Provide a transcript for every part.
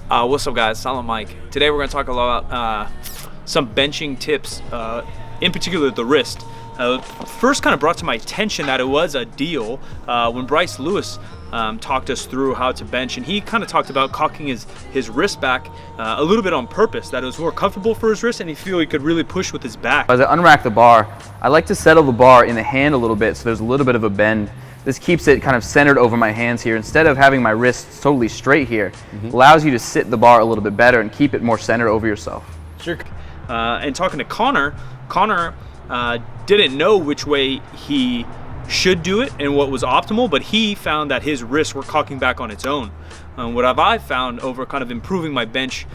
What's up, guys? Silent Mike. Today we're going to talk about some benching tips, in particular the wrist. First kind of brought to my attention that it was a deal when Bryce Lewis talked us through how to bench, and he kind of talked about cocking his wrist back a little bit on purpose, that it was more comfortable for his wrist and he feel he could really push with his back. As I unrack the bar, I like to settle the bar in the hand a little bit so there's a little bit of a bend. This keeps it kind of centered over my hands here. Instead of having my wrists totally straight here, allows you to sit the bar a little bit better and keep it more centered over yourself. Sure. And talking to Connor didn't know which way he should do it and what was optimal, but he found that his wrists were cocking back on its own. What have I found over kind of improving my bench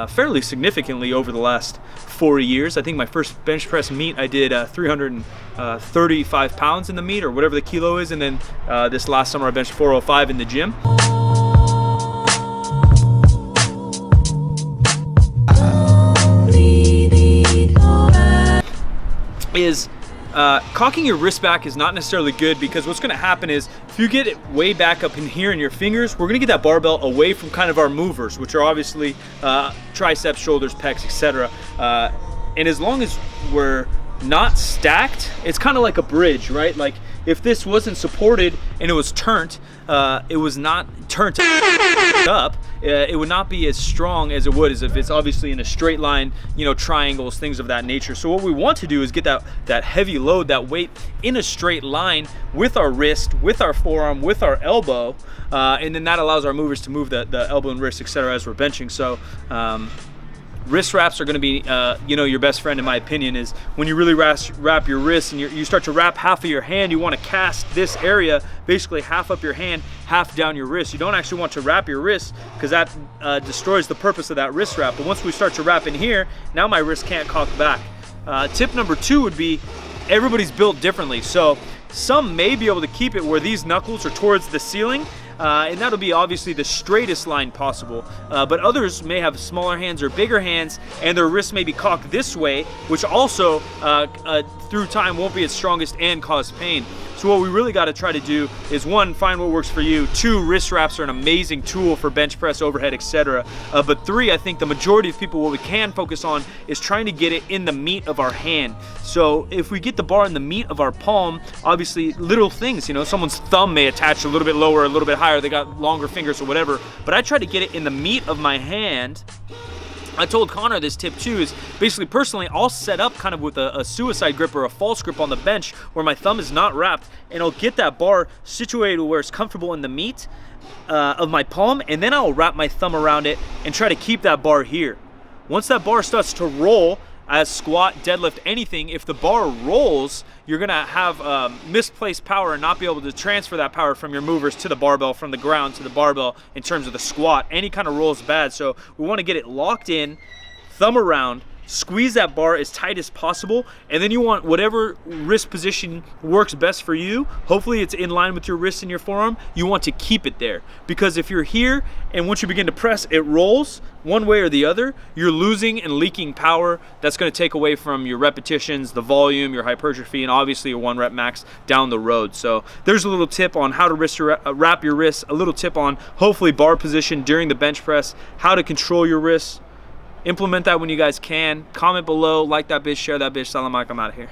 fairly significantly over the last 4 years. I think my first bench press meet I did 335 pounds in the meet, or whatever the kilo is, and then this last summer I benched 405 in the gym. Cocking your wrist back is not necessarily good, because what's going to happen is if you get it way back up in here in your fingers, we're going to get that barbell away from kind of our movers, which are obviously triceps, shoulders, pecs, etc. And as long as we're not stacked, it's kind of like a bridge, right? Like if this wasn't supported and it was turned, it was not turned up, it would not be as strong as it would as if it's obviously in a straight line, you know, triangles, things of that nature. So what we want to do is get that heavy load, that weight in a straight line with our wrist, with our forearm, with our elbow, and then that allows our movers to move the elbow and wrist, etc. as we're benching. So wrist wraps are going to be, your best friend, in my opinion. Is when you really wrap your wrists and you start to wrap half of your hand, you want to cast this area basically half up your hand, half down your wrist. You don't actually want to wrap your wrist, because that destroys the purpose of that wrist wrap. But once we start to wrap in here, now my wrist can't cock back. Tip number 2 would be, everybody's built differently. So some may be able to keep it where these knuckles are towards the ceiling, and that'll be obviously the straightest line possible, but others may have smaller hands or bigger hands, and their wrists may be cocked this way, which also through time won't be its strongest and cause pain. So what we really got to try to do is, 1, find what works for you. 2, wrist wraps are an amazing tool for bench press, overhead, etc. But 3, I think the majority of people, what we can focus on is trying to get it in the meat of our hand. So if we get the bar in the meat of our palm, obviously little things, someone's thumb may attach a little bit lower, a little bit higher, they got longer fingers or whatever, but I try to get it in the meat of my hand. I told Connor this tip too, is basically personally I'll set up kind of with a suicide grip or a false grip on the bench where my thumb is not wrapped, and I'll get that bar situated where it's comfortable in the meat of my palm, and then I'll wrap my thumb around it and try to keep that bar here. Once that bar starts to roll, as squat, deadlift, anything, if the bar rolls, you're gonna have misplaced power and not be able to transfer that power from your movers to the barbell, from the ground to the barbell in terms of the squat. Any kind of roll is bad, so we wanna get it locked in, thumb around, squeeze that bar as tight as possible, and then you want whatever wrist position works best for you. Hopefully it's in line with your wrist and your forearm. You want to keep it there, because if you're here and once you begin to press, it rolls one way or the other, you're losing and leaking power. That's going to take away from your repetitions, the volume, your hypertrophy, and obviously your 1 rep max down the road. So there's a little tip on how to wrap your wrists, a little tip on hopefully bar position during the bench press, how to control your wrists. Implement that when you guys can. Comment below, like that bitch, share that bitch. Silent Mike, I'm out of here.